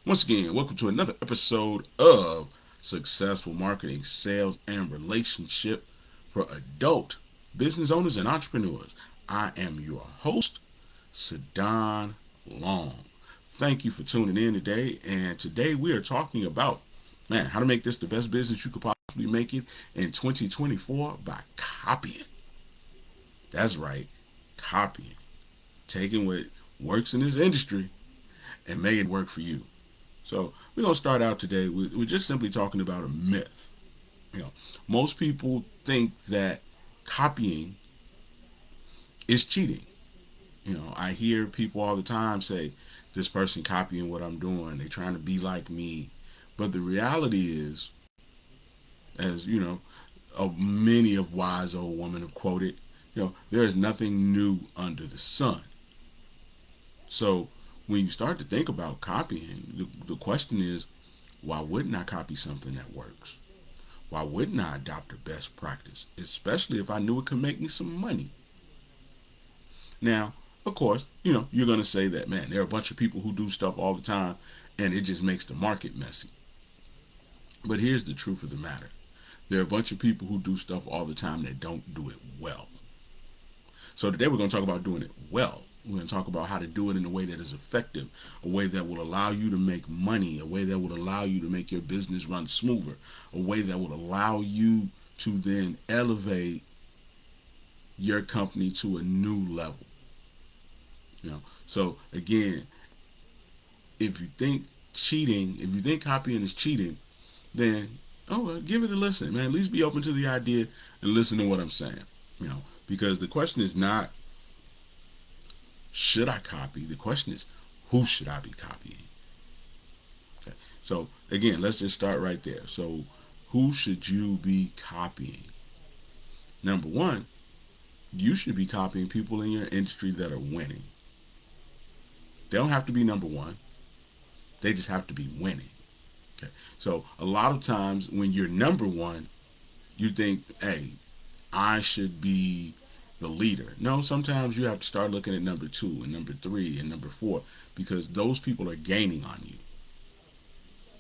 Once again, welcome to another episode of Successful Marketing, Sales, and Relationship for Adult Business Owners and Entrepreneurs. I am your host, Sadon Long. Thank you for tuning in today. And today we are talking about, how to make this the best business you could possibly make it in 2024 by copying. That's right, copying. Taking what works in this industry and making it work for you. So we're going to start out today with just simply talking about a myth. Most people think that copying is cheating. I hear people all the time say, this person copying what I'm doing. They're trying to be like me. But the reality is, as many of wise old women have quoted, there is nothing new under the sun. So when you start to think about copying, the question is, why wouldn't I copy something that works? Why wouldn't I adopt a best practice, especially if I knew it could make me some money? Now, of course, you're going to say that, man, there are a bunch of people who do stuff all the time and it just makes the market messy. But here's the truth of the matter. There are a bunch of people who do stuff all the time that don't do it well. So today we're going to talk about doing it well. We're going to talk about how to do it in a way that is effective, a way that will allow you to make money, a way that will allow you to make your business run smoother, a way that will allow you to then elevate your company to a new level. So again, if you think copying is cheating, then give it a listen, man. At least be open to the idea and listen to what I'm saying. Because the question is not, should I copy? The question is, who should I be copying? Okay. So again, let's just start right there. So who should you be copying? Number one, you should be copying people in your industry that are winning. They don't have to be number one. They just have to be winning. Okay. So a lot of times when you're number one, you think, hey, I should be the leader. No, sometimes you have to start looking at number two and number three and number four, because those people are gaining on you.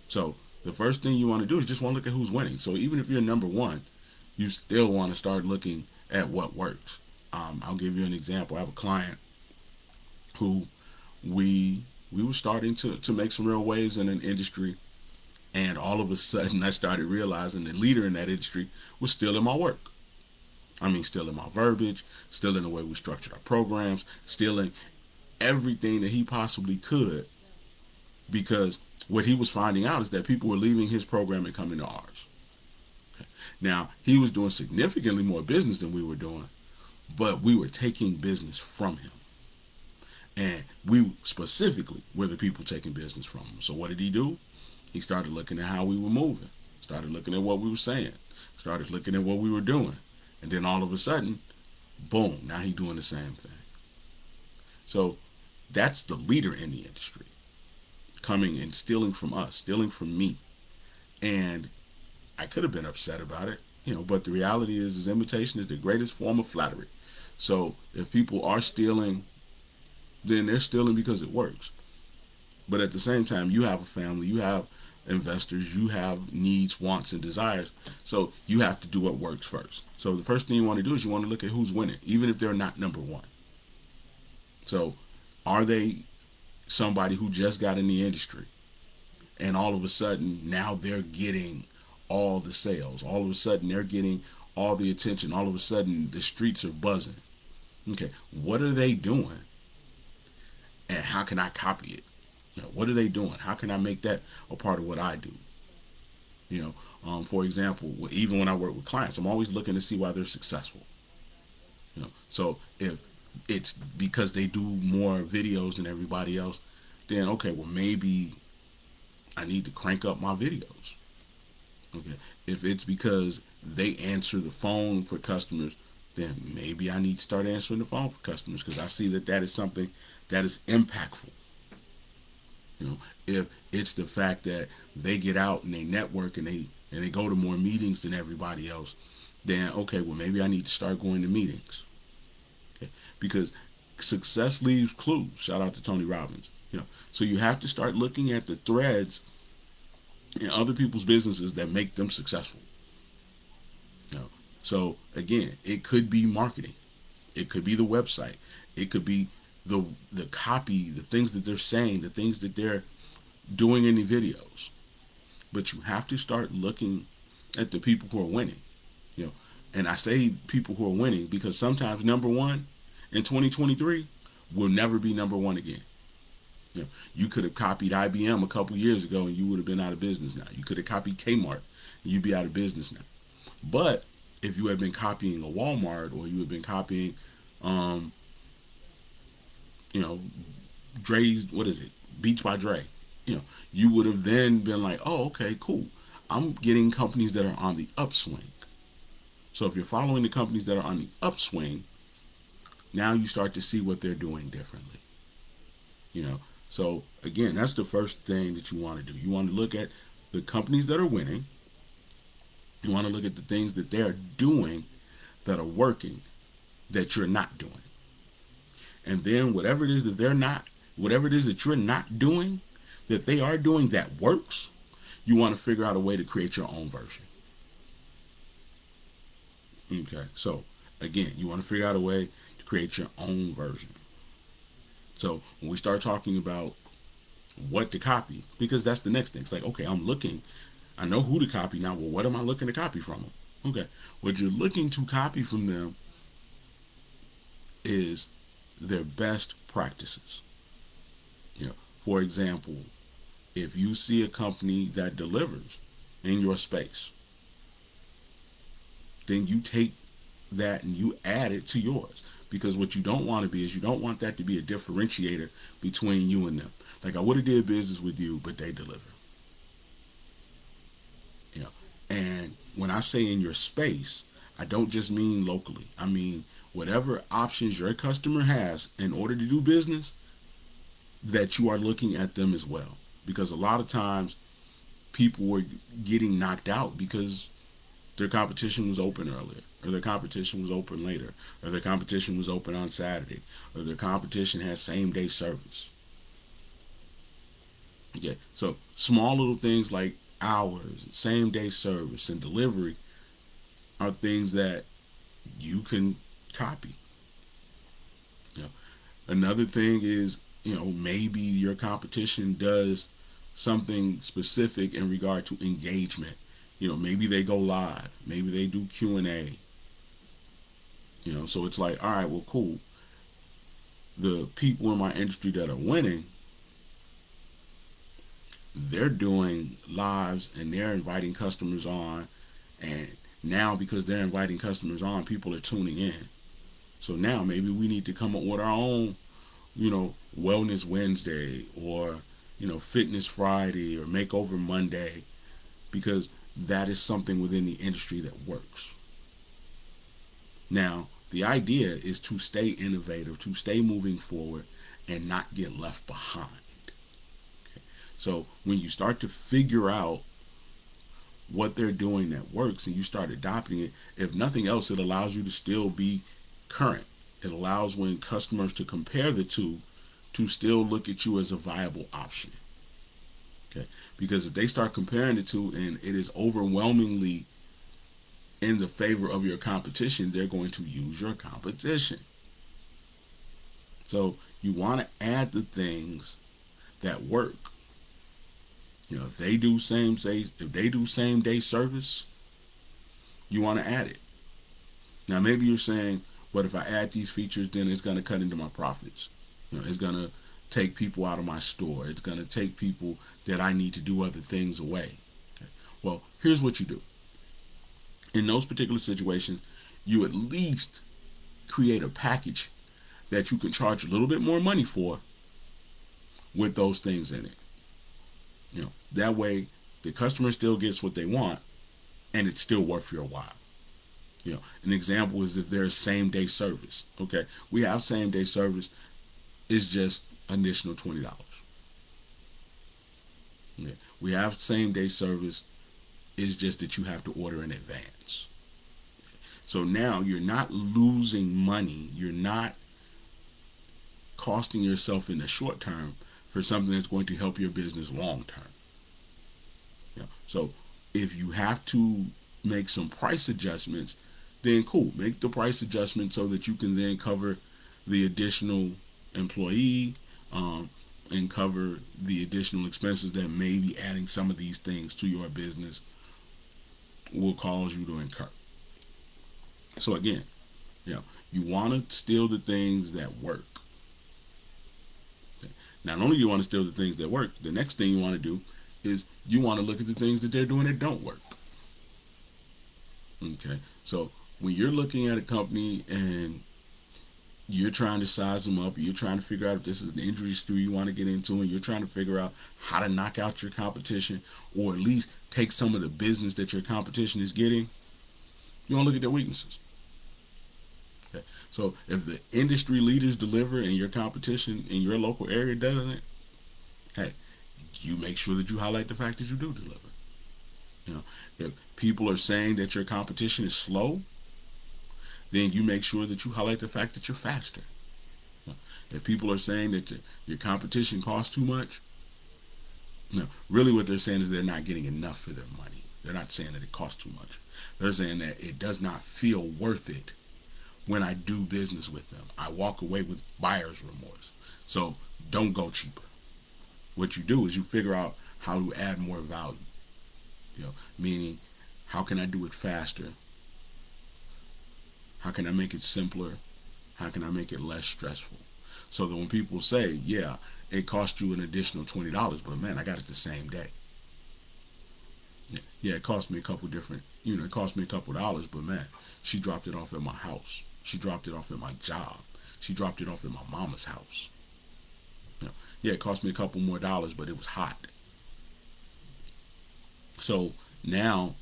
So the first thing you want to do is just want to look at who's winning. So even if you're number one, you still want to start looking at what works. I'll give you an example. I have a client who we were starting to make some real waves in an industry, and all of a sudden I started realizing the leader in that industry was still in my work. Still in my verbiage, still in the way we structured our programs, still in everything that he possibly could, because what he was finding out is that people were leaving his program and coming to ours. Okay. Now, he was doing significantly more business than we were doing, but we were taking business from him. And we specifically were the people taking business from him. So what did he do? He started looking at how we were moving, started looking at what we were saying, started looking at what we were doing. And then all of a sudden, boom, now he's doing the same thing. So that's the leader in the industry, coming and stealing from us, stealing from me. And I could have been upset about it, but the reality is imitation is the greatest form of flattery. So if people are stealing, then they're stealing because it works. But at the same time, you have a family, you have investors, you have needs, wants, and desires. So you have to do what works first. So the first thing you want to do is you want to look at who's winning, even if they're not number one. So are they somebody who just got in the industry and all of a sudden now they're getting all the sales, all of a sudden they're getting all the attention, all of a sudden the streets are buzzing? Okay, what are they doing and how can I copy it? What are they doing? How can I make that a part of what I do? For example, even when I work with clients, I'm always looking to see why they're successful. So if it's because they do more videos than everybody else, then okay, well maybe I need to crank up my videos. Okay, if it's because they answer the phone for customers, then maybe I need to start answering the phone for customers, because I see that is something that is impactful. If it's the fact that they get out and they network and they go to more meetings than everybody else, then okay, well maybe I need to start going to meetings. Okay, because success leaves clues. Shout out to Tony Robbins. So you have to start looking at the threads in other people's businesses that make them successful. You know, so again, it could be marketing, it could be the website, it could be the copy, the things that they're saying, the things that they're doing in the videos. But you have to start looking at the people who are winning. You know, and I say people who are winning because sometimes number one in 2023 will never be number one again. You could have copied IBM a couple years ago and you would have been out of business now. You could have copied Kmart and you'd be out of business now. But if you had been copying a Walmart or you had been copying, um, you know, Dre's, what is it? Beats by Dre. You would have then been like, oh, okay, cool. I'm getting companies that are on the upswing. So if you're following the companies that are on the upswing, now you start to see what they're doing differently. You know, so again, that's the first thing that you want to do. You want to look at the companies that are winning. You want to look at the things that they're doing that are working that you're not doing. And then whatever it is that they're not, whatever it is that you're not doing, that they are doing that works, you want to figure out a way to create your own version. Okay, so again, you want to figure out a way to create your own version. So when we start talking about what to copy, because that's the next thing. It's like, okay, I'm looking, I know who to copy now. Well, what am I looking to copy from them? Okay, what you're looking to copy from them is their best practices. For example, if you see a company that delivers in your space, then you take that and you add it to yours. Because what you don't want to be is you don't want that to be a differentiator between you and them. Like, I would have did business with you, but they deliver. And when I say in your space, I don't just mean locally. I mean whatever options your customer has in order to do business, that you are looking at them as well. Because a lot of times people were getting knocked out because their competition was open earlier, or their competition was open later, or their competition was open on Saturday, or their competition has same day service. Okay, so small little things like hours, same day service, and delivery are things that you can copy. You know, Another thing is, maybe your competition does something specific in regard to engagement. Maybe they go live, maybe they do Q&A. So it's like, all right, well, cool. The people in my industry that are winning, they're doing lives and they're inviting customers on, and now because they're inviting customers on, people are tuning in. So now maybe we need to come up with our own, Wellness Wednesday, or Fitness Friday, or Makeover Monday, because that is something within the industry that works. Now, the idea is to stay innovative, to stay moving forward, and not get left behind. Okay? So when you start to figure out what they're doing that works and you start adopting it, if nothing else, it allows you to still be current. It allows when customers to compare the two to still look at you as a viable option. Okay? Because if they start comparing the two and it is overwhelmingly in the favor of your competition, they're going to use your competition. So you want to add the things that work. If they do same day service, you want to add it. Now maybe you're saying, but if I add these features, then it's going to cut into my profits. It's going to take people out of my store. It's going to take people that I need to do other things away. Okay. Well, here's what you do. In those particular situations, you at least create a package that you can charge a little bit more money for with those things in it. That way the customer still gets what they want and it's still worth your while. An example is if there's same day service. Okay, we have same day service. It's just additional $20. Okay. We have same day service. It's just that you have to order in advance. So now you're not losing money. You're not costing yourself in the short term for something that's going to help your business long term. So if you have to make some price adjustments, then cool, make the price adjustment so that you can then cover the additional employee, and cover the additional expenses that maybe adding some of these things to your business will cause you to incur. So again, you want to steal the things that work. Okay. Not only do you want to steal the things that work, the next thing you want to do is you want to look at the things that they're doing that don't work. Okay, so when you're looking at a company and you're trying to size them up, you're trying to figure out if this is an industry you want to get into, and you're trying to figure out how to knock out your competition, or at least take some of the business that your competition is getting, you want to look at their weaknesses. Okay, so if the industry leaders deliver and your competition in your local area doesn't, hey, you make sure that you highlight the fact that you do deliver. If people are saying that your competition is slow, then you make sure that you highlight the fact that you're faster. If people are saying that your competition costs too much, really what they're saying is they're not getting enough for their money. They're not saying that it costs too much. They're saying that it does not feel worth it when I do business with them. I walk away with buyer's remorse. So don't go cheaper. What you do is you figure out how to add more value. Meaning, how can I do it faster? How can I make it simpler? How can I make it less stressful? So that when people say, yeah, it cost you an additional $20, but man, I got it the same day. Yeah, it cost me a couple different, it cost me a couple dollars, but man, she dropped it off at my house. She dropped it off at my job. She dropped it off at my mama's house. Yeah, it cost me a couple more dollars, but it was hot. So now,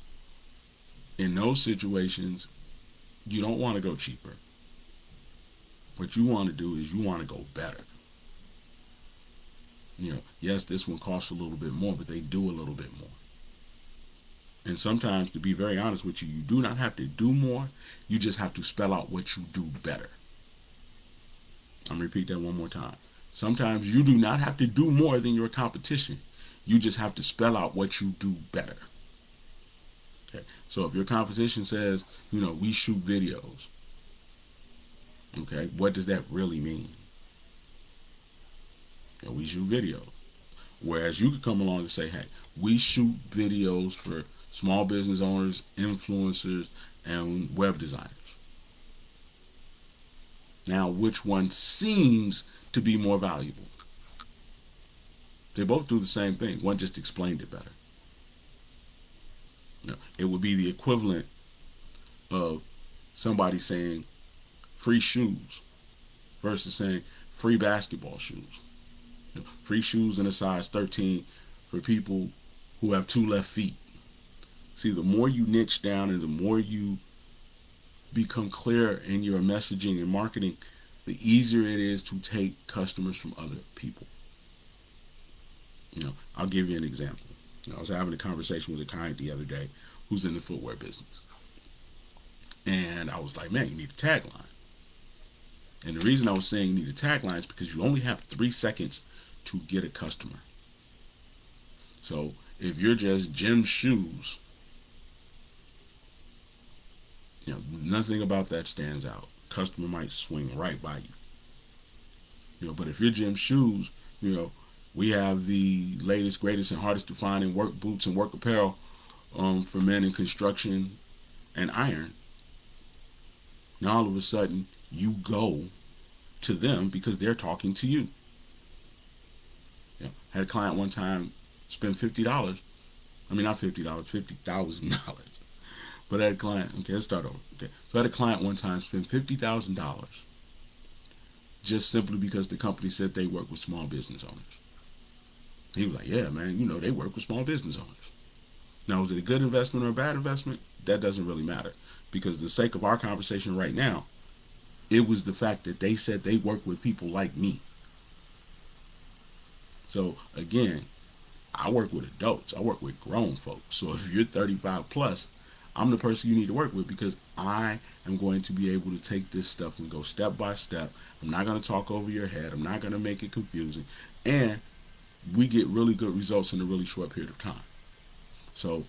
in those situations, you don't want to go cheaper. What you want to do is you want to go better. Yes, this one costs a little bit more, but they do a little bit more. And sometimes, to be very honest with you, you do not have to do more. You just have to spell out what you do better. I'm going to repeat that one more time. Sometimes you do not have to do more than your competition. You just have to spell out what you do better. Okay. So if your competition says, we shoot videos, okay, what does that really mean? We shoot videos. Whereas you could come along and say, hey, we shoot videos for small business owners, influencers, and web designers. Now, which one seems to be more valuable? They both do the same thing. One just explained it better. It would be the equivalent of somebody saying free shoes versus saying free basketball shoes. Free shoes in a size 13 for people who have 2 left feet. See, the more you niche down and the more you become clear in your messaging and marketing, the easier it is to take customers from other people. I'll give you an example. I was having a conversation with a client the other day who's in the footwear business. And I was like, man, you need a tagline. And the reason I was saying you need a tagline is because you only have 3 seconds to get a customer. So if you're just Jim's Shoes, nothing about that stands out. Customer might swing right by you. But if you're Jim's Shoes, we have the latest, greatest, and hardest to find in work boots and work apparel for men in construction and iron. Now all of a sudden, you go to them because they're talking to you. Had a client one time spend $50. I mean, not $50, $50,000. But I had a client, okay, let's start over. Okay, so I had a client one time spend $50,000 just simply because the company said they work with small business owners. He was like, yeah, man, they work with small business owners. Now, was it a good investment or a bad investment? That doesn't really matter. Because the sake of our conversation right now, it was the fact that they said they work with people like me. So, again, I work with adults. I work with grown folks. So if you're 35 plus, I'm the person you need to work with because I am going to be able to take this stuff and go step by step. I'm not going to talk over your head. I'm not going to make it confusing. And we get really good results in a really short period of time. So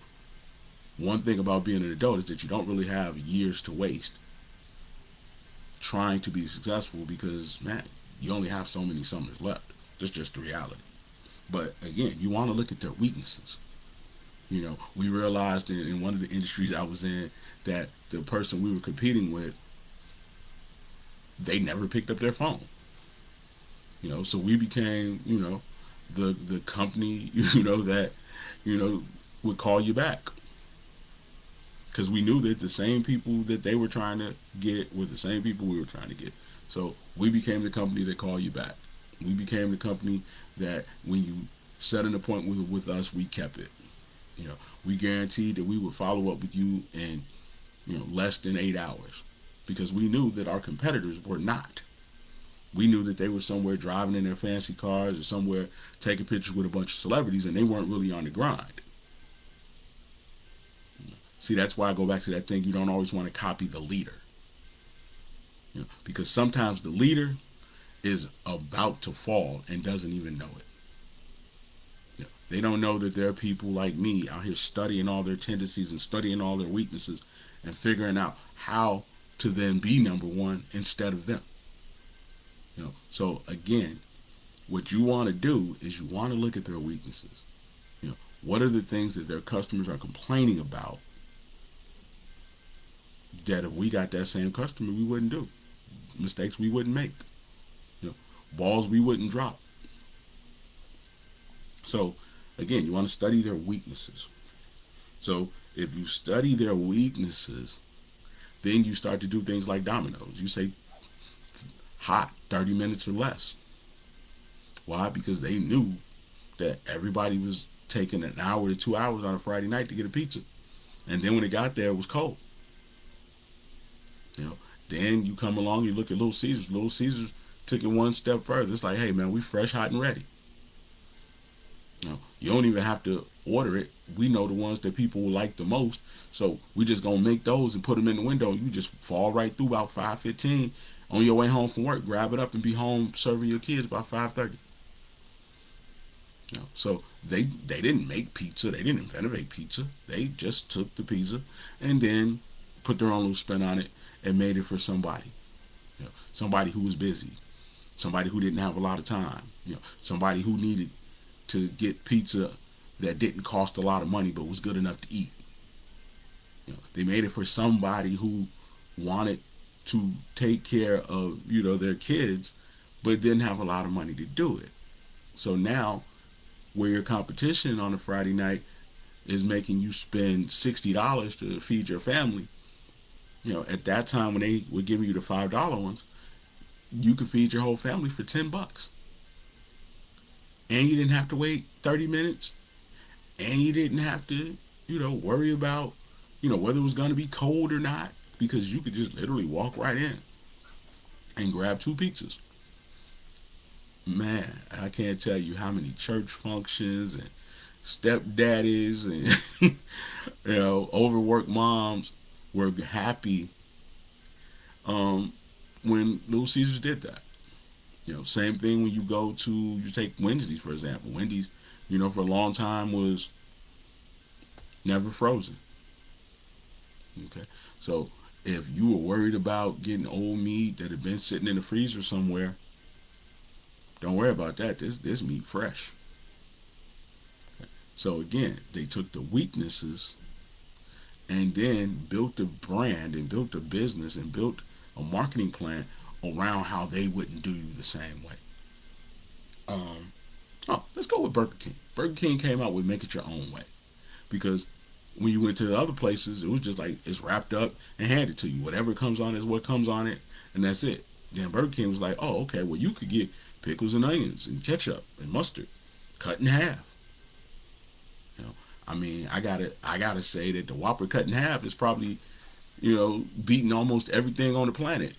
one thing about being an adult is that you don't really have years to waste trying to be successful, because man, you only have so many summers left. That's just the reality. But again, you want to look at their weaknesses. We realized in one of the industries I was in that the person we were competing with, they never picked up their phone. So we became, the company, that, would call you back, because we knew that the same people that they were trying to get were the same people we were trying to get. So we became the company that called you back. We became the company that when you set an appointment with us, we kept it. We guaranteed that we would follow up with you in less than 8 hours, because we knew that our competitors were not. We knew that they were somewhere driving in their fancy cars or somewhere taking pictures with a bunch of celebrities, and they weren't really on the grind. See, that's why I go back to that thing. You don't always want to copy the leader, because sometimes the leader is about to fall and doesn't even know it. They don't know that there are people like me out here studying all their tendencies and studying all their weaknesses and figuring out how to then be number one instead of them. So again, what you want to do is you want to look at their weaknesses. What are the things that their customers are complaining about that if we got that same customer we wouldn't do? Mistakes we wouldn't make. Balls we wouldn't drop. So again, you want to study their weaknesses. So if you study their weaknesses, then you start to do things like Domino's. You say hot, 30 minutes or less. Why? Because they knew that everybody was taking an hour to 2 hours on a Friday night to get a pizza. And then when it got there, it was cold. Then you come along, you look at Little Caesars. Little Caesars took it one step further. It's like, hey man, we fresh, hot, and ready. You don't even have to order it. We know the ones that people will like the most, so we just gonna make those and put them in the window. You just fall right through about 5:15 on your way home from work. Grab it up and be home serving your kids by 5:30. So they didn't make pizza. They didn't invent pizza. They just took the pizza and then put their own little spin on it and made it for somebody. Somebody who was busy, somebody who didn't have a lot of time. Somebody who needed to get pizza that didn't cost a lot of money but was good enough to eat. They made it for somebody who wanted to take care of their kids but didn't have a lot of money to do it. So now, where your competition on a Friday night is making you spend $60 to feed your family, at that time when they were giving you the $5 ones, you could feed your whole family for $10. And you didn't have to wait 30 minutes. And you didn't have to, worry about, whether it was going to be cold or not, because you could just literally walk right in and grab 2 pizzas. Man, I can't tell you how many church functions and stepdaddies and, overworked moms were happy when Little Caesars did that. Same thing when you take Wendy's, for example. Wendy's, for a long time was never frozen. Okay. So if you were worried about getting old meat that had been sitting in the freezer somewhere, don't worry about that. This meat fresh. Okay. So again, they took the weaknesses and then built a brand and built a business and built a marketing plan around how they wouldn't do you the same way. Let's go with Burger King. Burger King came out with make it your own way, because when you went to the other places, it was just like it's wrapped up and handed to you. Whatever comes on is what comes on it, and that's it. Then Burger King was like, oh, okay, well you could get pickles and onions and ketchup and mustard cut in half. I gotta say that the Whopper cut in half is probably, beating almost everything on the planet.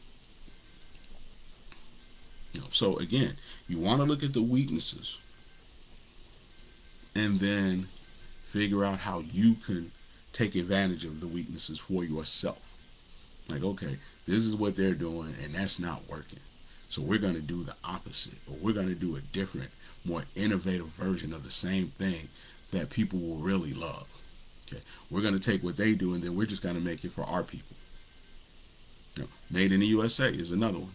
So again, you want to look at the weaknesses and then figure out how you can take advantage of the weaknesses for yourself. Like, okay, this is what they're doing and that's not working. So we're going to do the opposite, or we're going to do a different, more innovative version of the same thing that people will really love. Okay, we're going to take what they do and then we're just going to make it for our people. Made in the USA is another one.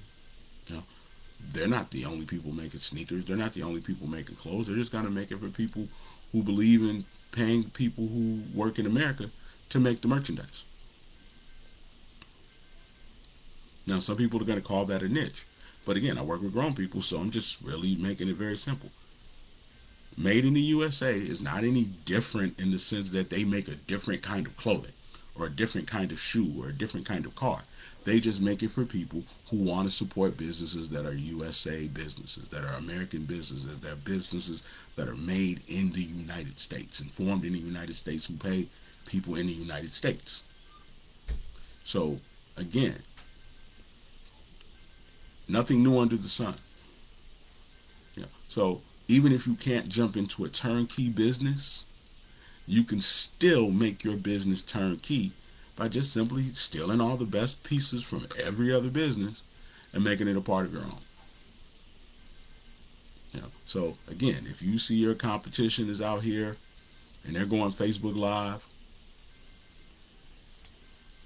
You know, they're not the only people making sneakers. They're not the only people making clothes. They're just going to make it for people who believe in paying people who work in America to make the merchandise. Now, some people are going to call that a niche. But again, I work with grown people, so I'm just really making it very simple. Made in the USA is not any different in the sense that they make a different kind of clothing or a different kind of shoe or a different kind of car. They just make it for people who want to support businesses that are USA businesses, that are American businesses, that are businesses that are made in the United States and formed in the United States, who pay people in the United States. So, again, nothing new under the sun. So even if you can't jump into a turnkey business, you can still make your business turnkey by just simply stealing all the best pieces from every other business and making it a part of your own. So again, if you see your competition is out here and they're going Facebook Live,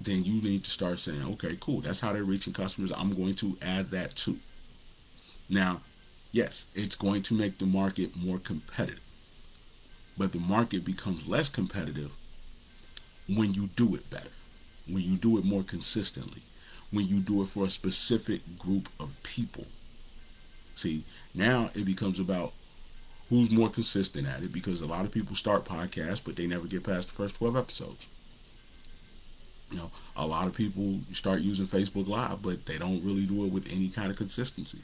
then you need to start saying, okay, cool, that's how they're reaching customers. I'm going to add that too. Now, yes, it's going to make the market more competitive, but the market becomes less competitive when you do it better, when you do it more consistently, when you do it for a specific group of people. See, now it becomes about who's more consistent at it, because a lot of people start podcasts, but they never get past the first 12 episodes. A lot of people start using Facebook Live, but they don't really do it with any kind of consistency.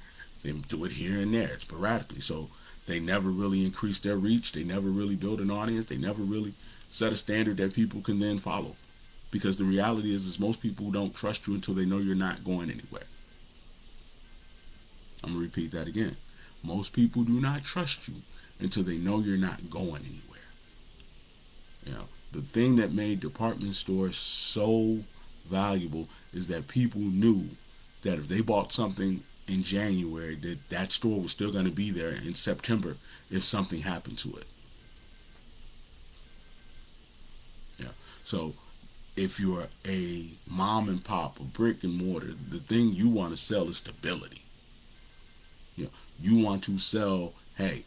They do it here and there, sporadically. So they never really increase their reach. They never really build an audience. They never really set a standard that people can then follow. Because the reality is most people don't trust you until they know you're not going anywhere. I'm going to repeat that again. Most people do not trust you until they know you're not going anywhere. The thing that made department stores so valuable is that people knew that if they bought something in January, that store was still going to be there in September if something happened to it. So if you're a mom and pop, a brick and mortar, the thing you want to sell is stability. You want to sell, hey,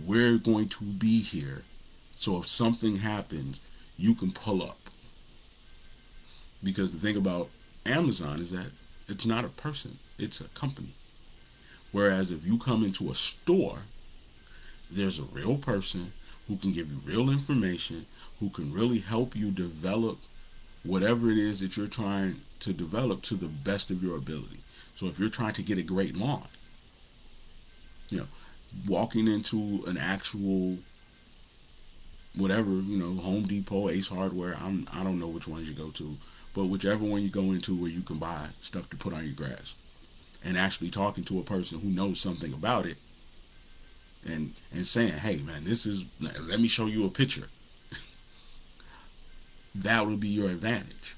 we're going to be here, so if something happens, you can pull up. Because the thing about Amazon is that it's not a person, it's a company. Whereas if you come into a store, there's a real person who can give you real information, who can really help you develop whatever it is that you're trying to develop to the best of your ability. So if you're trying to get a great lawn, walking into an actual whatever, Home Depot, Ace Hardware, I don't know which ones you go to, but whichever one you go into where you can buy stuff to put on your grass, and actually talking to a person who knows something about it, and saying, hey man, let me show you a picture. That would be your advantage.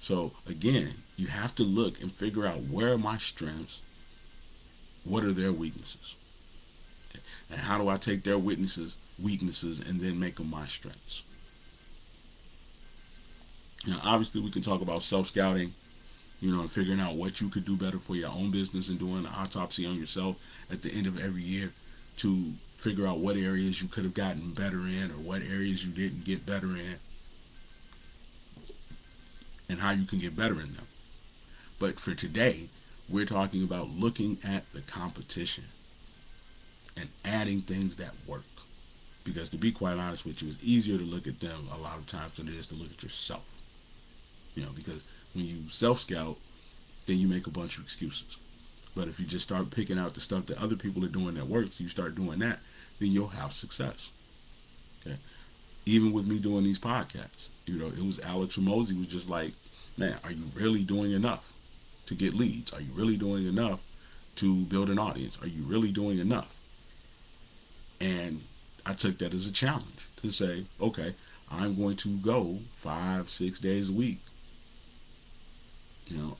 So again, you have to look and figure out, where are my strengths, what are their weaknesses, and how do I take their weaknesses and then make them my strengths. Obviously we can talk about self-scouting, and figuring out what you could do better for your own business, and doing an autopsy on yourself at the end of every year to figure out what areas you could have gotten better in, or what areas you didn't get better in, and how you can get better in them. But for today, we're talking about looking at the competition and adding things that work. Because to be quite honest with you, it's easier to look at them a lot of times than it is to look at yourself. Because when you self-scout, then you make a bunch of excuses. But if you just start picking out the stuff that other people are doing that works, you start doing that, then you'll have success. Okay. Even with me doing these podcasts, it was Alex Ramosi was just like, man, are you really doing enough to get leads? Are you really doing enough to build an audience? Are you really doing enough? And I took that as a challenge to say, okay, I'm going to go 5-6 days a week,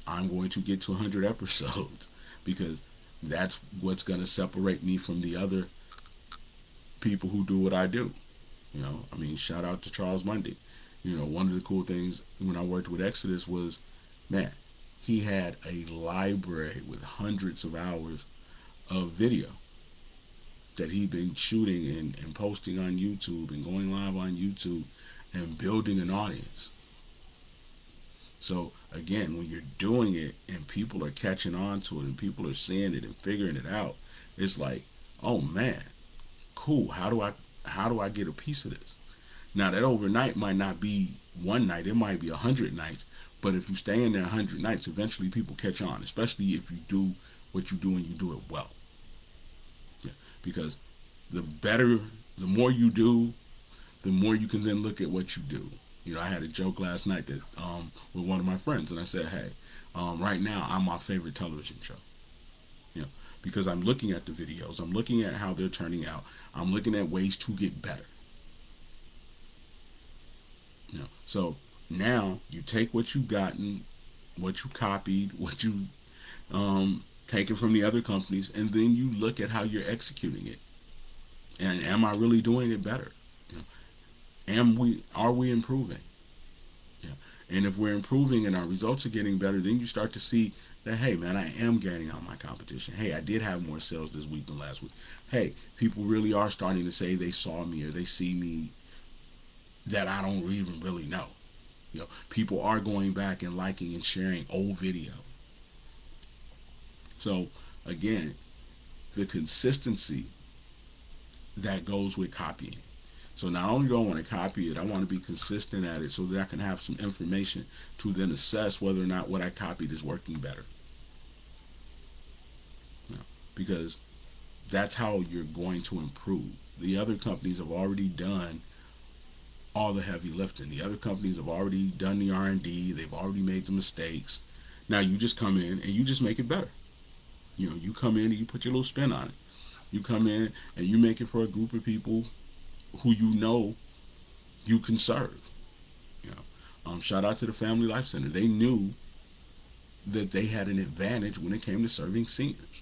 I'm going to get to 100 episodes because that's what's going to separate me from the other people who do what I do. I mean, shout out to Charles Mundy. One of the cool things when I worked with Exodus was, man, he had a library with hundreds of hours of video that he'd been shooting and posting on YouTube and going live on YouTube and building an audience. So again, when you're doing it and people are catching on to it and people are seeing it and figuring it out, it's like, oh man, cool. How do I get a piece of this? Now that overnight might not be one night, it might be 100 nights. But if you stay in there 100 nights, eventually people catch on, especially if you do what you do and you do it well. Yeah. Because the more you do, the more you can then look at what you do. I had a joke last night that with one of my friends, and I said, hey, right now I'm my favorite television show. Because I'm looking at the videos, I'm looking at how they're turning out, I'm looking at ways to get better. So now you take what you've gotten, what you copied, what you taken from the other companies, and then you look at how you're executing it. And am I really doing it better? Are we improving? And if we're improving and our results are getting better, then you start to see that, hey man, I am gaining on my competition. Hey, I did have more sales this week than last week. Hey, people really are starting to say they saw me or they see me that I don't even really know. People are going back and liking and sharing old video. So again, the consistency that goes with copying. So not only do I want to copy it, I want to be consistent at it so that I can have some information to then assess whether or not what I copied is working better. Because that's how you're going to improve. The other companies have already done all the heavy lifting. The other companies have already done the R&D. They've already made the mistakes. Now you just come in and you just make it better. You come in and you put your little spin on it. You come in and you make it for a group of people who you can serve. Shout out to the Family Life Center. They knew that they had an advantage when it came to serving seniors.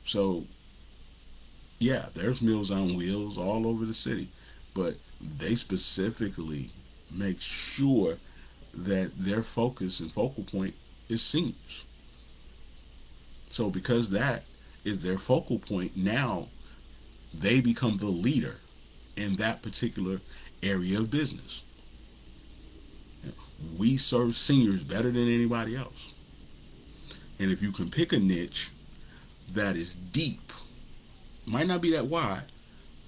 So yeah, there's Meals on Wheels all over the city, but they specifically make sure that their focus and focal point is seniors. So because that is their focal point, now they become the leader in that particular area of business. We serve seniors better than anybody else. And if you can pick a niche that is deep, might not be that wide,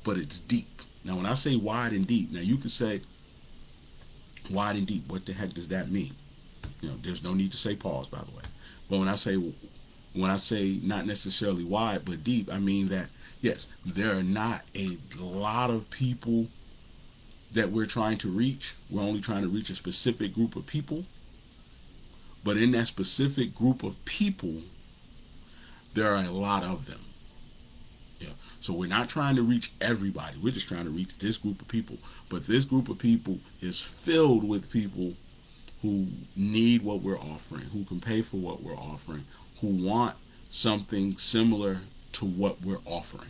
but it's deep. Now when I say wide and deep, now you can say wide and deep, what the heck does that mean? There's no need to say pause, by the way. But when I say not necessarily wide but deep, I mean that yes, there are not a lot of people that we're trying to reach. We're only trying to reach a specific group of people. But in that specific group of people, there are a lot of them. So we're not trying to reach everybody. We're just trying to reach this group of people. But this group of people is filled with people who need what we're offering, who can pay for what we're offering, who want something similar to what we're offering.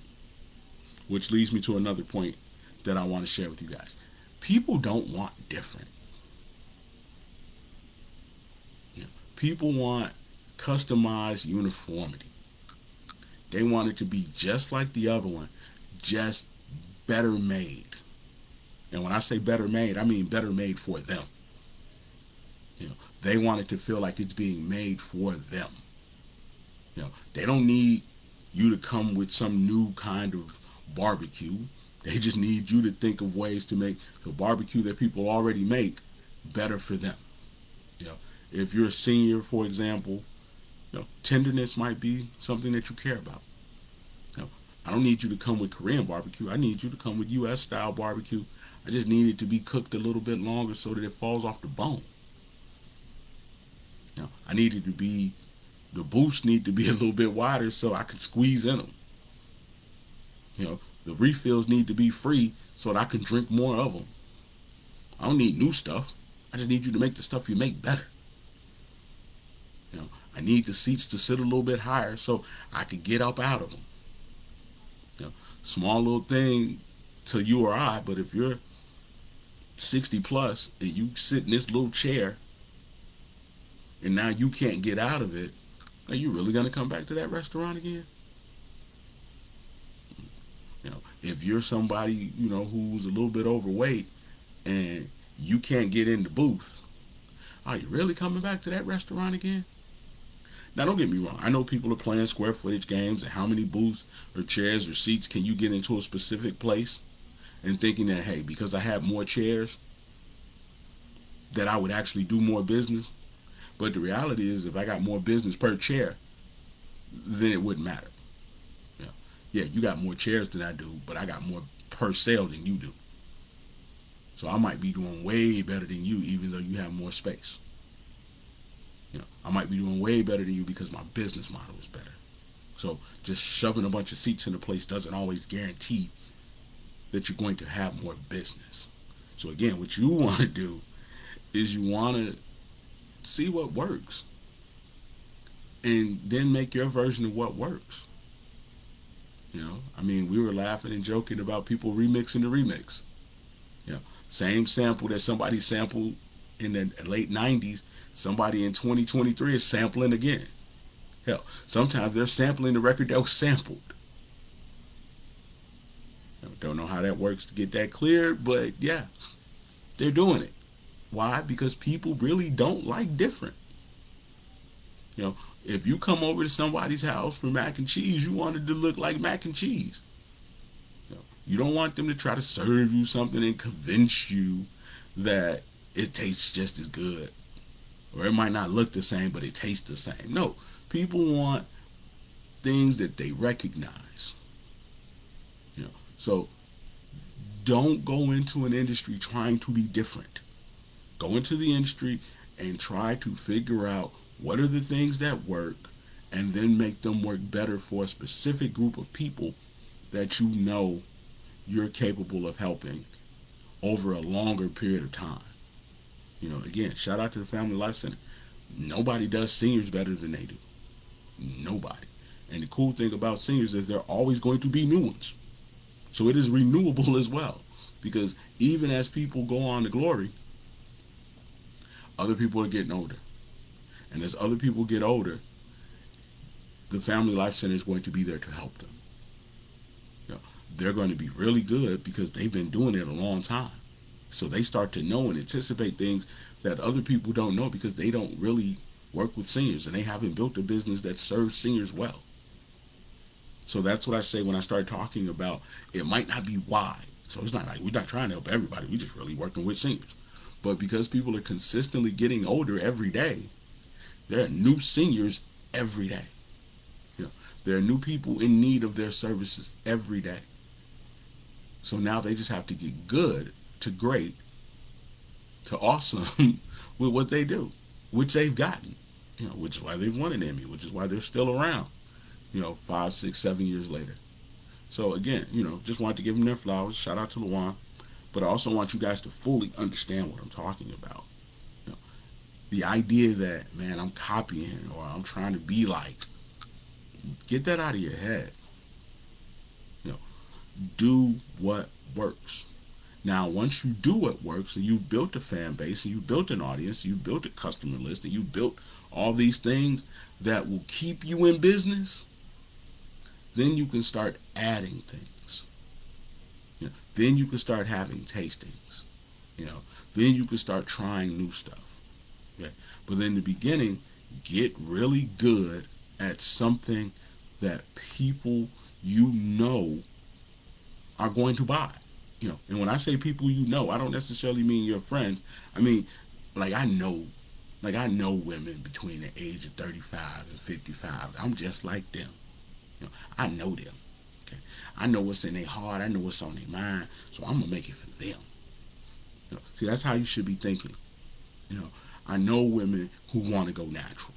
Which leads me to another point that I want to share with you guys. People don't want different. People want customized uniformity. They want it to be just like the other one, just better made. And when I say better made, I mean better made for them. They want it to feel like it's being made for them. They don't need you to come with some new kind of barbecue. They just need you to think of ways to make the barbecue that people already make better for them. If you're a senior, for example, tenderness might be something that you care about. I don't need you to come with Korean barbecue. I need you to come with U.S. style barbecue. I just need it to be cooked a little bit longer so that it falls off the bone. I need it to be, the booths need to be a little bit wider so I can squeeze in them. The refills need to be free so that I can drink more of them. I don't need new stuff. I just need you to make the stuff you make better. I need the seats to sit a little bit higher so I could get up out of them. Small little thing to you or I, but if you're 60 plus and you sit in this little chair and now you can't get out of it, are you really going to come back to that restaurant again? If you're somebody, who's a little bit overweight and you can't get in the booth, are you really coming back to that restaurant again? Now, don't get me wrong. I know people are playing square footage games and how many booths or chairs or seats can you get into a specific place, and thinking that, hey, because I have more chairs, that I would actually do more business. But the reality is, if I got more business per chair, then it wouldn't matter. Yeah, you got more chairs than I do, but I got more per sale than you do. So I might be doing way better than you, even though you have more space. I might be doing way better than you because my business model is better. So just shoving a bunch of seats in a place doesn't always guarantee that you're going to have more business. So again, what you want to do is you want to see what works and then make your version of what works. We were laughing and joking about people remixing the remix. Same sample that somebody sampled in the late 90s, somebody in 2023 is sampling again. Hell, sometimes they're sampling the record that was sampled. Don't know how that works to get that cleared, but yeah, they're doing it. Why? Because people really don't like different. If you come over to somebody's house for mac and cheese, you want it to look like mac and cheese. You don't want them to try to serve you something and convince you that it tastes just as good. Or it might not look the same, but it tastes the same. No, people want things that they recognize. So don't go into an industry trying to be different. Go into the industry and try to figure out what are the things that work and then make them work better for a specific group of people that you're capable of helping over a longer period of time. Again, shout out to the Family Life Center. Nobody does seniors better than they do. Nobody. And the cool thing about seniors is there are always going to be new ones. So it is renewable as well. Because even as people go on to glory, other people are getting older. And as other people get older, the Family Life Center is going to be there to help them. They're going to be really good because they've been doing it a long time. So they start to know and anticipate things that other people don't know because they don't really work with seniors and they haven't built a business that serves seniors well. So that's what I say when I start talking about it might not be wide. So it's not like we're not trying to help everybody. We're just really working with seniors. But because people are consistently getting older every day, there are new seniors every day. There are new people in need of their services every day. So now they just have to get good to great to awesome with what they do, which they've gotten, which is why they've won an Emmy, which is why they're still around, 5, 6, 7 years later. So again, just wanted to give them their flowers. Shout out to Luan. But I also want you guys to fully understand what I'm talking about. The idea that, man, I'm copying or I'm trying to be like, get that out of your head. Do what works. Now, once you do what works and you've built a fan base and you've built an audience, you've built a customer list, and you've built all these things that will keep you in business, then you can start adding things. Then you can start having tastings. Then you can start trying new stuff. Okay? But in the beginning, get really good at something that people are going to buy. And when I say people I don't necessarily mean your friends. I mean, I know women between the age of 35 and 55. I'm just like them. I know them. Okay, I know what's in their heart. I know what's on their mind. So I'm gonna make it for them. See, that's how you should be thinking. I know women who want to go natural.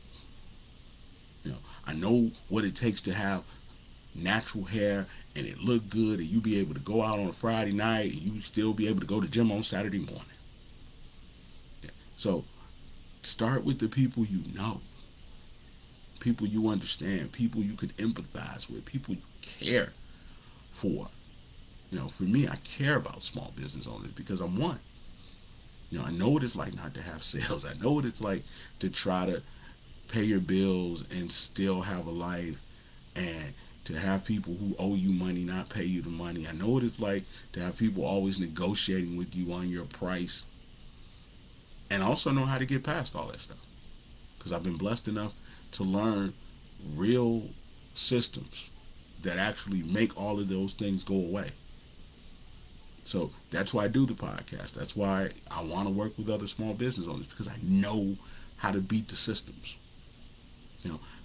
I know what it takes to have natural hair and it look good, and you be able to go out on a Friday night and you still be able to go to gym on Saturday morning. So start with the people you know. people you understand, people you could empathize with, people you care for. For me, I care about small business owners because I'm one. I know what it's like not to have sales. I know what it's like to try to pay your bills and still have a life, and to have people who owe you money not pay you the money. I know what it's like to have people always negotiating with you on your price. And I also know how to get past all that stuff because I've been blessed enough to learn real systems that actually make all of those things go away. So that's why I do the podcast. That's why I want to work with other small business owners, because I know how to beat the systems.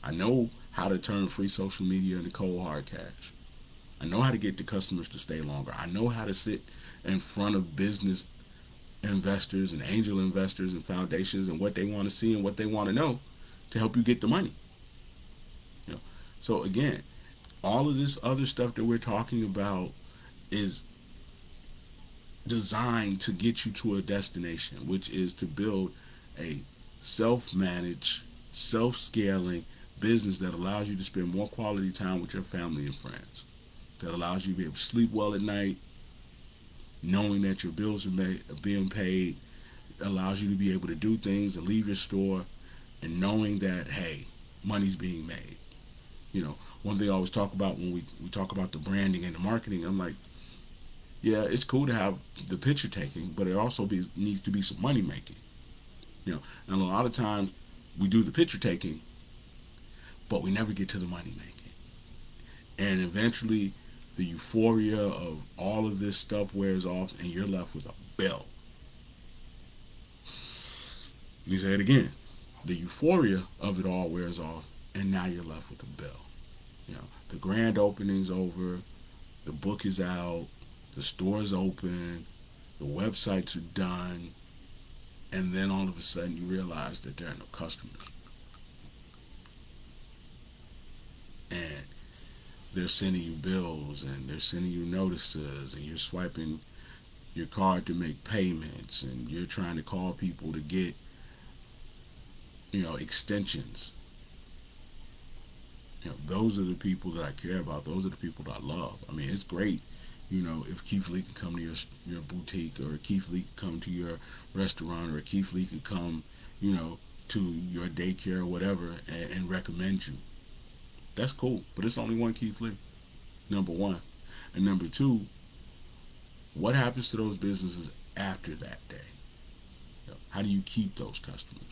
I know how to turn free social media into cold hard cash. I know how to get the customers to stay longer. I know how to sit in front of business investors and angel investors and foundations and what they want to see and what they want to know to help you get the money. So again, all of this other stuff that we're talking about is designed to get you to a destination, which is to build a self-managed, self-scaling business that allows you to spend more quality time with your family and friends, that allows you to be able to sleep well at night, knowing that your bills are being paid, allows you to be able to do things and leave your store and knowing that, hey, money's being made. One thing I always talk about when we talk about the branding and the marketing, I'm like, yeah, it's cool to have the picture taking, but it also needs to be some money making. And a lot of times we do the picture taking, but we never get to the money making. And eventually the euphoria of all of this stuff wears off and you're left with a bill. Let me say it again. The euphoria of it all wears off and now you're left with a bill. The grand opening's over, the book is out, the store's open, the websites are done, and then all of a sudden you realize that there are no customers. And they're sending you bills and they're sending you notices and you're swiping your card to make payments and you're trying to call people to get, extensions. Those are the people that I care about. Those are the people that I love. I mean, it's great, if Keith Lee can come to your boutique, or Keith Lee can come to your restaurant, or Keith Lee can come, to your daycare or whatever and recommend you. That's cool, but it's only one Keith Lee, number one. And number two, what happens to those businesses after that day? How do you keep those customers?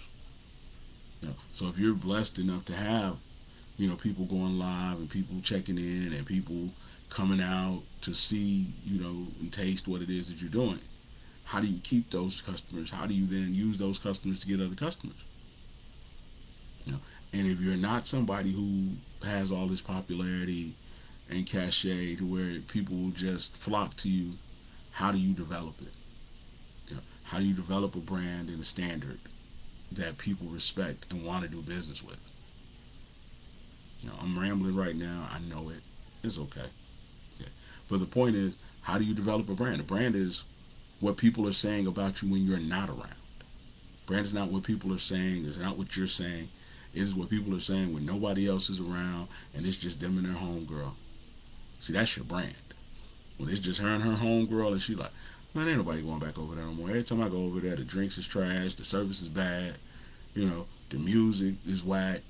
So if you're blessed enough to have people going live and people checking in and people coming out to see, and taste what it is that you're doing, how do you keep those customers? How do you then use those customers to get other customers? And if you're not somebody who has all this popularity and cachet to where people will just flock to you, how do you develop it? How do you develop a brand and a standard that people respect and want to do business with? I'm rambling right now. I know it. It's okay. But the point is, how do you develop a brand? A brand is what people are saying about you when you're not around. Brand is not what people are saying. It's not what you're saying. It is what people are saying when nobody else is around and it's just them and their homegirl. See, that's your brand. When it's just her and her homegirl and she like, man, ain't nobody going back over there no more. Every time I go over there, the drinks is trash, the service is bad, the music is whack.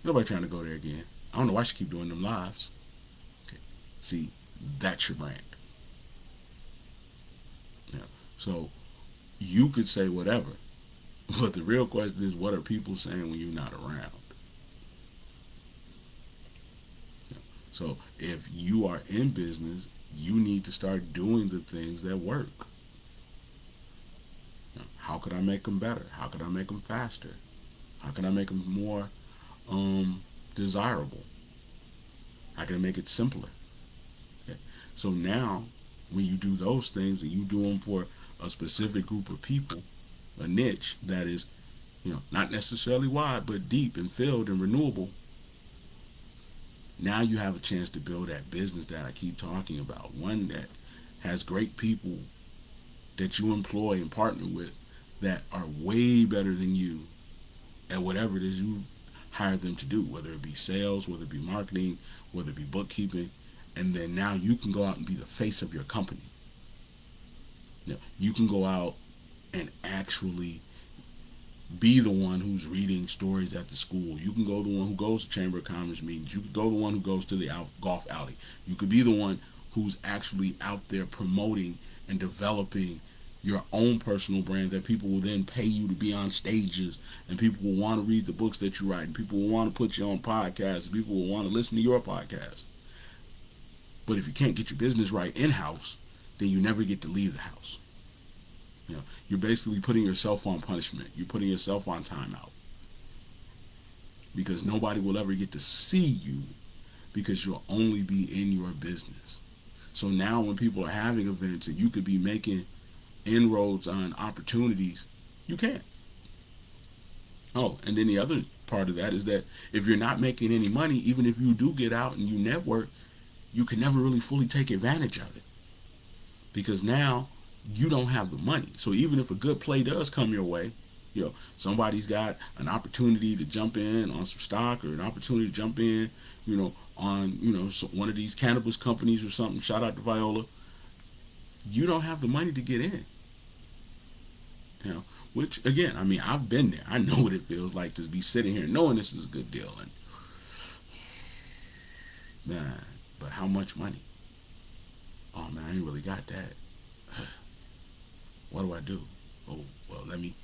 Nobody trying to go there again. I don't know why she keep doing them lives. Okay. See, that's your brand. So you could say whatever, but the real question is, what are people saying when you're not around? So if you are in business, you need to start doing the things that work. How could I make them better? How could I make them faster? How can I make them more desirable? How can I make it simpler? Okay. So now, when you do those things and you do them for a specific group of people, a niche that is, not necessarily wide, but deep and filled and renewable, now you have a chance to build that business that I keep talking about. One that has great people that you employ and partner with that are way better than you at whatever it is you hire them to do, whether it be sales, whether it be marketing, whether it be bookkeeping. And then now you can go out and be the face of your company. You can go out and actually be the one who's reading stories at the school. You can go the one who goes to Chamber of Commerce meetings. You could go the one who goes to the golf alley. You could be the one who's actually out there promoting and developing your own personal brand that people will then pay you to be on stages, and people will want to read the books that you write, and people will want to put you on podcasts, and people will want to listen to your podcast. But if you can't get your business right in-house, then you never get to leave the house. You're basically putting yourself on punishment. You're putting yourself on timeout. Because nobody will ever get to see you, because you'll only be in your business. So now when people are having events and you could be making inroads on opportunities, you can't. Oh, and then the other part of that is that if you're not making any money, even if you do get out and you network, you can never really fully take advantage of it. Because now you don't have the money. So even if a good play does come your way, somebody's got an opportunity to jump in on some stock, or an opportunity to jump in, on, one of these cannabis companies or something, shout out to Viola, you don't have the money to get in. Which, again, I mean, I've been there. I know what it feels like to be sitting here knowing this is a good deal. And, man, but how much money? Oh, man, I ain't really got that. What do I do? Oh, well, let me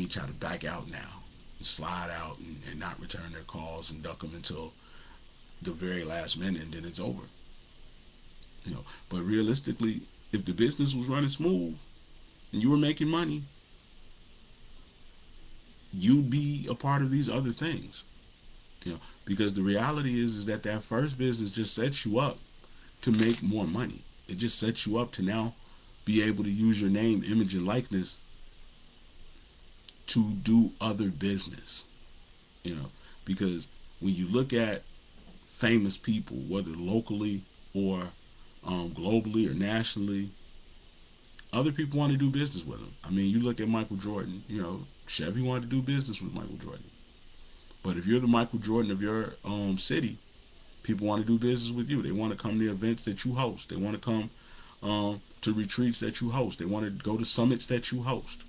try to back out now, and slide out, and not return their calls, and duck them until the very last minute, and then it's over. But realistically, if the business was running smooth and you were making money, you'd be a part of these other things. Because the reality is that first business just sets you up to make more money. It just sets you up to now be able to use your name, image, and likeness to do other business. Because when you look at famous people, whether locally or globally or nationally, other people want to do business with them. I mean, you look at Michael Jordan, Chevy wanted to do business with Michael Jordan. But if you're the Michael Jordan of your city, people want to do business with you. They want to come to events that you host. They want to come to retreats that you host. They want to go to summits that you host,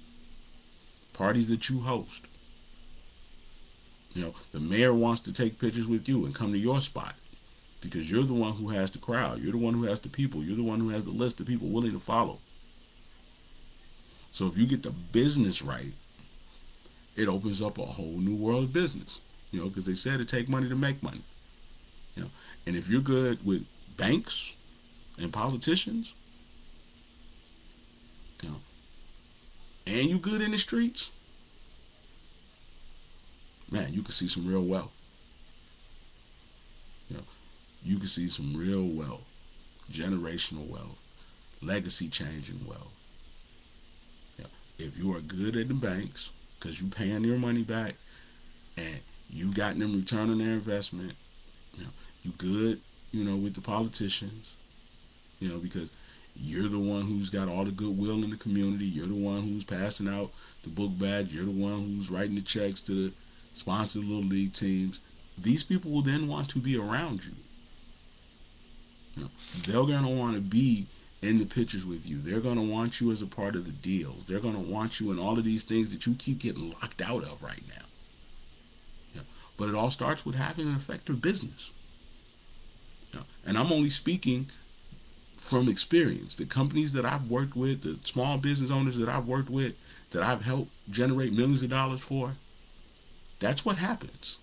parties that you host. The mayor wants to take pictures with you and come to your spot, because you're the one who has the crowd. You're the one who has the people. You're the one who has the list of people willing to follow. So if you get the business right, it opens up a whole new world of business. Because they said it take money to make money. And if you're good with banks and politicians, and you good in the streets, man, you can see some real wealth. You can see some real wealth, generational wealth, legacy changing wealth. If you are good at the banks, because you paying your money back, and you got them return on their investment, you good, with the politicians, because you're the one who's got all the goodwill in the community. You're the one who's passing out the book badge. You're the one who's writing the checks to the sponsor the little league teams. These people will then want to be around you. They're going to want to be in the pictures with you. They're going to want you as a part of the deals. They're going to want you in all of these things that you keep getting locked out of right now. But it all starts with having an effective business. And I'm only speaking from experience. The companies that I've worked with, the small business owners that I've worked with, that I've helped generate millions of dollars for, that's what happens.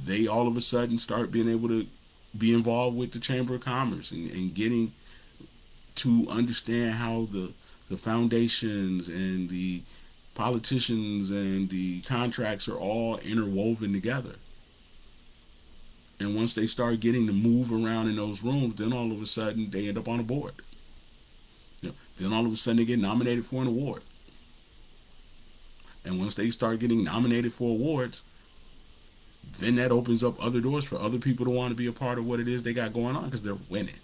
They all of a sudden start being able to be involved with the Chamber of Commerce, and getting to understand how the foundations and the politicians and the contracts are all interwoven together. And once they start getting to move around in those rooms, then all of a sudden they end up on a board. Then all of a sudden they get nominated for an award. And once they start getting nominated for awards, then that opens up other doors for other people to want to be a part of what it is they got going on, because they're winning.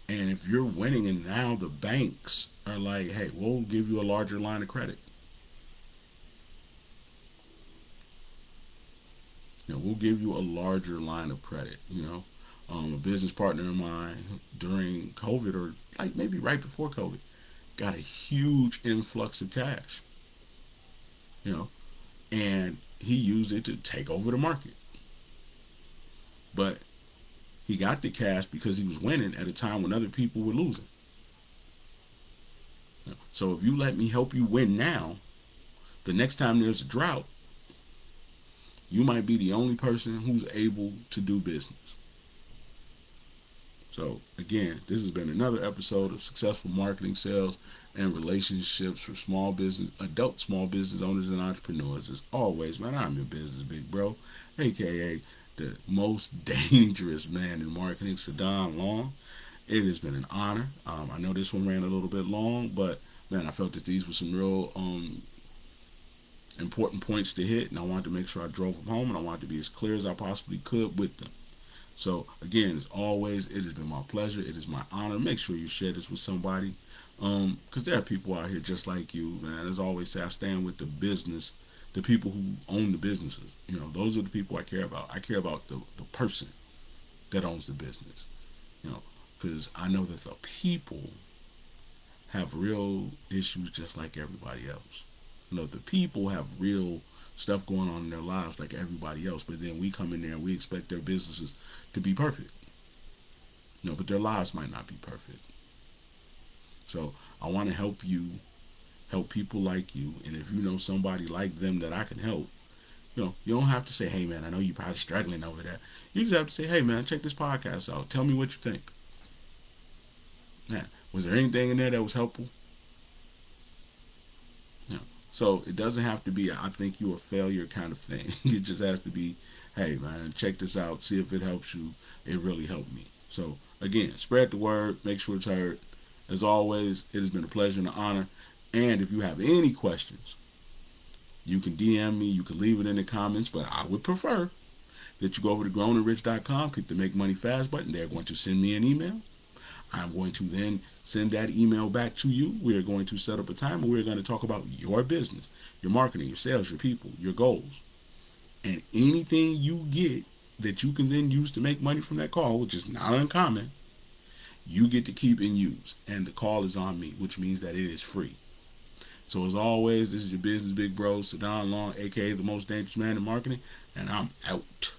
And if you're winning, and now the banks are like, hey, we'll give you a larger line of credit. We'll give you a larger line of credit. A business partner of mine during COVID, or like maybe right before COVID, got a huge influx of cash. You know, and he used it to take over the market. But he got the cash because he was winning at a time when other people were losing. So if you let me help you win now, the next time there's a drought, you might be the only person who's able to do business. So again, this has been another episode of Successful Marketing, Sales, and Relationships for adult small business owners and entrepreneurs. As always, man, I'm your business big bro, aka the most dangerous man in marketing, Saddam Long. It has been an honor. I know this one ran a little bit long, but man, I felt that these were some real important points to hit, and I wanted to make sure I drove them home, and I wanted to be as clear as I possibly could with them. So again, as always, it has been my pleasure. It is my honor. Make sure you share this with somebody, because there are people out here just like you, man. As I always say, I stand with the business, the people who own the businesses. Those are the people I care about. I care about the person that owns the business. Because I know that the people have real issues just like everybody else. The people have real stuff going on in their lives like everybody else, but then we come in there and we expect their businesses to be perfect. But their lives might not be perfect. So I want to help people like you, and if you know somebody like them that I can help, you don't have to say, hey man, I know you're probably struggling over that. You just have to say, hey man, check this podcast out. Tell me what you think. Man, was there anything in there that was helpful? No. So it doesn't have to be I think you're a failure kind of thing. It just has to be, hey man, check this out, see if it helps you. It really helped me. So again, spread the word, make sure it's heard. As always, it has been a pleasure and an honor. And if you have any questions, you can DM me, you can leave it in the comments, but I would prefer that you go over to grownandrich.com, click the Make Money Fast button. They're going to send me an email. I'm going to then send that email back to you. We're going to set up a time and we're going to talk about your business, your marketing, your sales, your people, your goals. And anything you get that you can then use to make money from that call, which is not uncommon, you get to keep and use. And the call is on me, which means that it is free. So as always, this is your business big bro, Saddam Long, aka the most dangerous man in marketing, and I'm out.